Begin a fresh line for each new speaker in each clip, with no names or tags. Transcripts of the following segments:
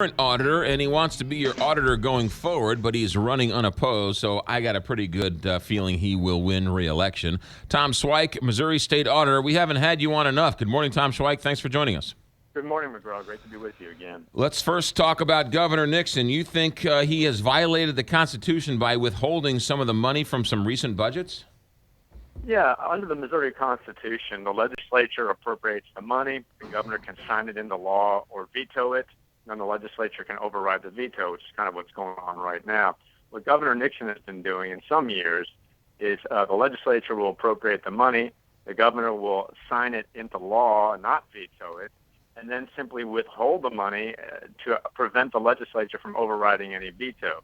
Current auditor, and he wants to be your auditor going forward, but he's running unopposed, so I got a pretty good feeling he will win re-election. Tom Schweich, Missouri State Auditor. We haven't had you on enough. Good morning, Tom Schweich. Thanks for joining us.
Good morning, McGraw. Great to be with you again.
Let's first talk about Governor Nixon. You think he has violated the Constitution by withholding some of the money from some recent budgets?
Yeah, under the Missouri Constitution, the legislature appropriates the money. The governor can sign it into law or veto it. Then the legislature can override the veto, which is kind of what's going on right now. What Governor Nixon has been doing in some years is the legislature will appropriate the money, the governor will sign it into law and not veto it, and then simply withhold the money to prevent the legislature from overriding any veto.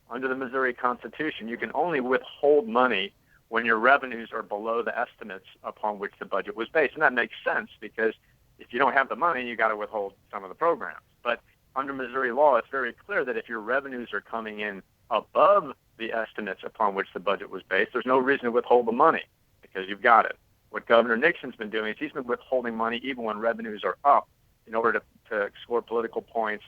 Under the Missouri Constitution, you can only withhold money when your revenues are below the estimates upon which the budget was based. And that makes sense because if you don't have the money, you got to withhold some of the programs. But under Missouri law, it's very clear that if your revenues are coming in above the estimates upon which the budget was based, there's no reason to withhold the money because you've got it. What Governor Nixon's been doing is he's been withholding money even when revenues are up in order to score political points,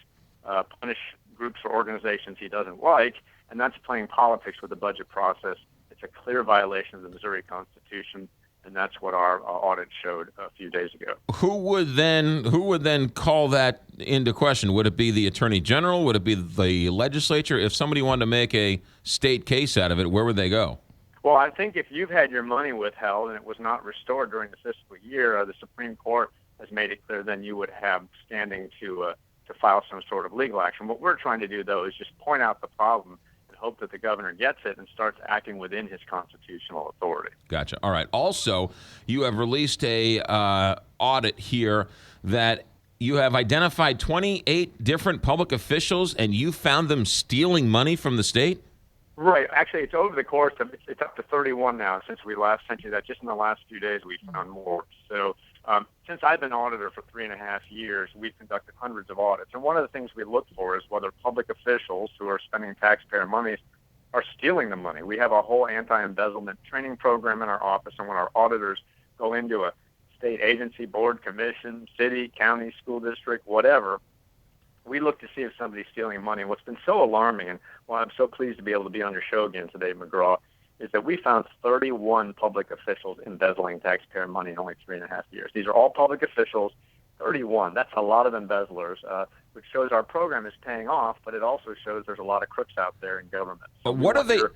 punish groups or organizations he doesn't like, and that's playing politics with the budget process. It's a clear violation of the Missouri Constitution. And that's what our audit showed a few days ago.
Who would then call that into question? Would it be the Attorney General? Would it be the legislature? If somebody wanted to make a state case out of it, where would they go?
Well, I think if you've had your money withheld and it was not restored during the fiscal year, the Supreme Court has made it clear then you would have standing to file some sort of legal action. What we're trying to do, though, is just point out the problem and hope that the governor gets it and starts acting within his constitutional authority.
Gotcha. All right. Also, you have released a audit here that you have identified 28 different public officials, and you found them stealing money from the state?
Right. Actually, it's over the course of, it's up to 31 now since we last sent you that. Just in the last few days, we found more. So since I've been auditor for 3.5 years, we've conducted hundreds of audits. And one of the things we look for is whether public officials who are spending taxpayer money are stealing the money. We have a whole anti-embezzlement training program in our office, and when our auditors go into a state agency, board, commission, city, county, school district, whatever, we look to see if somebody's stealing money. And what's been so alarming, and why I'm so pleased to be able to be on your show again today, McGraw, is that we found 31 public officials embezzling taxpayer money in only 3.5 years. These are all public officials, 31. That's a lot of embezzlers, which shows our program is paying off, but it also shows there's a lot of crooks out there in government. So
But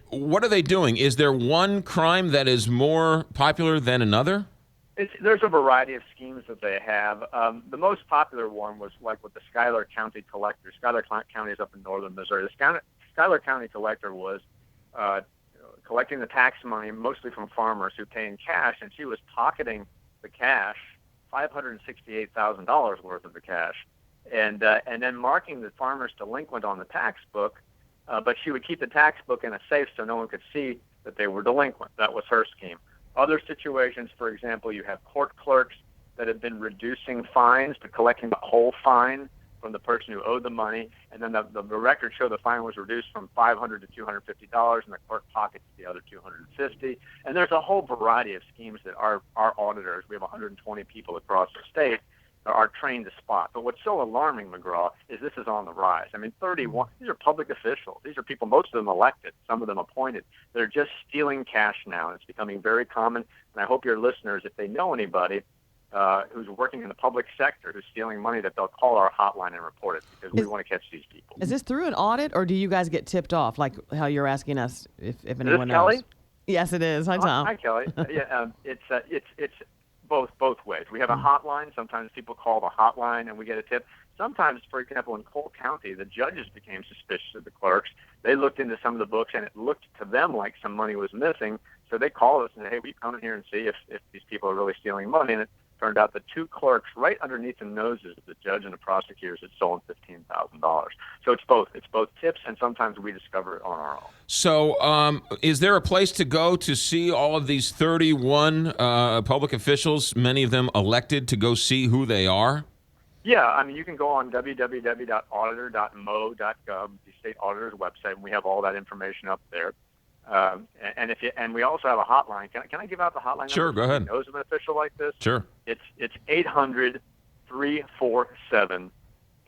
what are they doing? Is there one crime that is more popular than another?
There's a variety of schemes that they have. The most popular one was like with the Schuyler County Collector. Schuyler County is up in northern Missouri. The Schuyler County Collector was collecting the tax money mostly from farmers who pay in cash, and she was pocketing the cash, $568,000 worth of the cash, and then marking the farmers delinquent on the tax book, but she would keep the tax book in a safe so no one could see that they were delinquent. That was her scheme. Other situations, for example, you have court clerks that have been reducing fines but collecting the whole fine from the person who owed the money, and then the records show the fine was reduced from $500 to $250, and the clerk pockets the other $250. And there's a whole variety of schemes that our auditors, we have 120 people across the state, are trained to spot. But what's so alarming, McGraw, is this is on the rise. I mean, 31, these are public officials. These are people, most of them elected, some of them appointed. They're just stealing cash now, and it's becoming very common. And I hope your listeners, if they know anybody who's working in the public sector who's stealing money, that they'll call our hotline and report it, because we want to catch these people.
Is this through an audit, or do you guys get tipped off, like how you're asking us if anyone knows?
Kelly?
Yes, it is. Hi, Tom.
Hi, Kelly. It's both ways. We have a hotline. Sometimes people call the hotline and we get a tip. Sometimes, for example, in Cole County, the judges became suspicious of the clerks. They looked into some of the books, and it looked to them like some money was missing. So they called us and said, hey, we come in here and see if these people are really stealing money. And it turned out the two clerks right underneath the noses of the judge and the prosecutors had stolen $15,000. So it's both. It's both tips, and sometimes we discover it on our own.
So is there a place to go to see all of these 31 public officials, many of them elected, to go see who they are?
Yeah, I mean, you can go on www.auditor.mo.gov, the state auditor's website, and we have all that information up there. And we also have a hotline. Can I give out the hotline?
Sure, go ahead.
Knows of an official like this?
Sure.
It's 800-347-8255.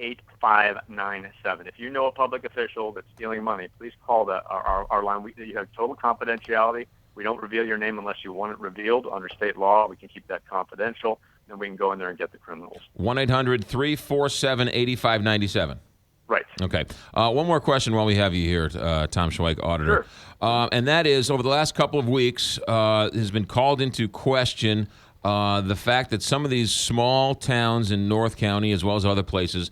8597. If you know a public official that's stealing money, please call our line. You have total confidentiality. We don't reveal your name unless you want it revealed. Under state law, we can keep that confidential, and we can go in there and get the criminals.
1-800-347-8597.
Right.
Okay. One more question while we have you here, Tom Schweich, auditor.
Sure.
And that is, over the last couple of weeks, has been called into question the fact that some of these small towns in North County, as well as other places,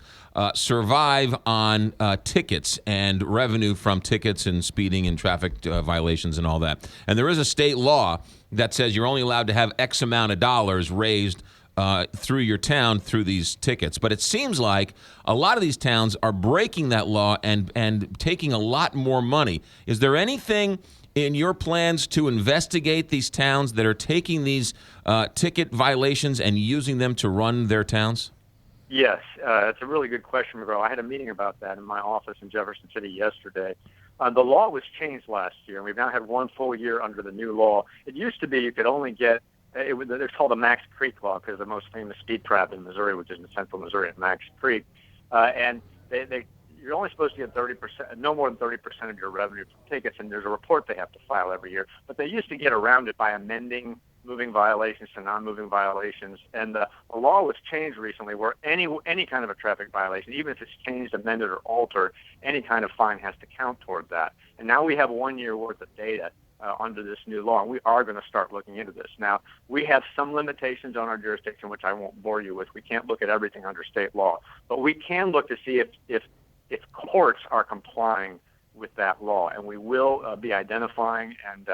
survive on tickets and revenue from tickets and speeding and traffic violations and all that. And there is a state law that says you're only allowed to have X amount of dollars raised through your town through these tickets. But it seems like a lot of these towns are breaking that law and taking a lot more money. Is there anything in your plans to investigate these towns that are taking these ticket violations and using them to run their towns?
Yes, it's a really good question, McGraw. I had a meeting about that in my office in Jefferson City yesterday. The law was changed last year, and we've now had one full year under the new law. It used to be you could only get it's called the Max Creek Law because the most famous speed trap in Missouri, which is in central Missouri at Max Creek, and you're only supposed to get 30%, no more than 30% of your revenue from tickets, and there's a report they have to file every year. But they used to get around it by amending moving violations to non-moving violations, and the law was changed recently where any kind of a traffic violation, even if it's changed, amended, or altered, any kind of fine has to count toward that. And now we have 1 year worth of data under this new law, and we are going to start looking into this. Now, we have some limitations on our jurisdiction, which I won't bore you with. We can't look at everything under state law, but we can look to see if courts are complying with that law, and we will be identifying and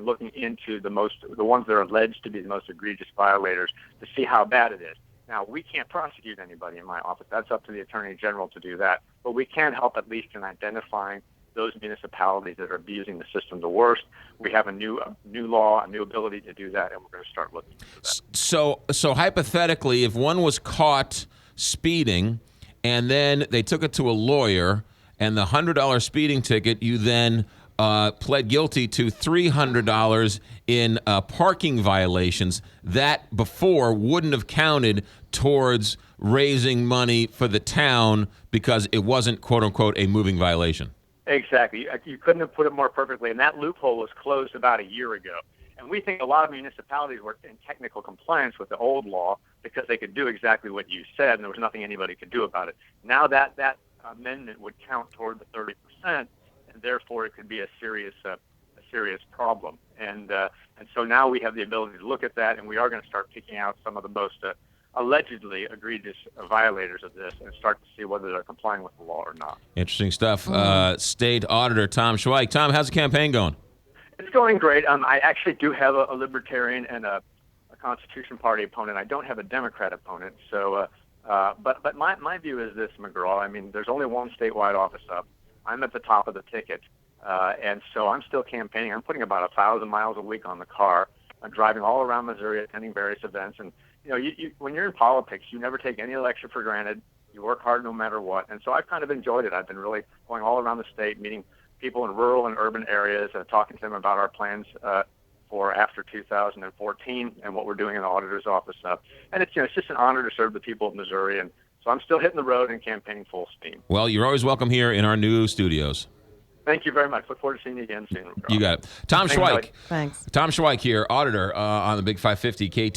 looking into the ones that are alleged to be the most egregious violators to see how bad it is. Now, we can't prosecute anybody in my office. That's up to the Attorney General to do that, but we can help at least in identifying those municipalities that are abusing the system the worst. We have a new law, a new ability to do that, and we're going to start looking into that.
So hypothetically, if one was caught speeding and then they took it to a lawyer and the $100 speeding ticket, you then pled guilty to $300 in parking violations, that before wouldn't have counted towards raising money for the town because it wasn't, quote unquote, a moving violation.
Exactly. You couldn't have put it more perfectly, and that loophole was closed about a year ago. And we think a lot of municipalities were in technical compliance with the old law because they could do exactly what you said, and there was nothing anybody could do about it. Now that amendment would count toward the 30%, and therefore it could be a serious problem. And so now we have the ability to look at that, and we are going to start picking out some of the most allegedly egregious violators of this and start to see whether they're complying with the law or not.
Interesting stuff. State Auditor Tom Schweich. Tom, how's the campaign going?
It's going great. I actually do have a Libertarian and a Constitution Party opponent. I don't have a Democrat opponent. So, but my view is this, McGraw. I mean, there's only one statewide office up. I'm at the top of the ticket, and so I'm still campaigning. I'm putting about 1,000 miles a week on the car. I'm driving all around Missouri, attending various events, and you when you're in politics, you never take any election for granted. You work hard no matter what, and so I've kind of enjoyed it. I've been really going all around the state, meeting people in rural and urban areas, talking to them about our plans for after 2014 and what we're doing in the auditor's office. And it's just an honor to serve the people of Missouri, and so I'm still hitting the road and campaigning full steam.
Well, you're always welcome here in our new studios.
Thank you very much. Look forward to seeing you again soon.
You got it. Tom Schweich.
Thanks.
Tom Schweich here, auditor on the Big 550 KT.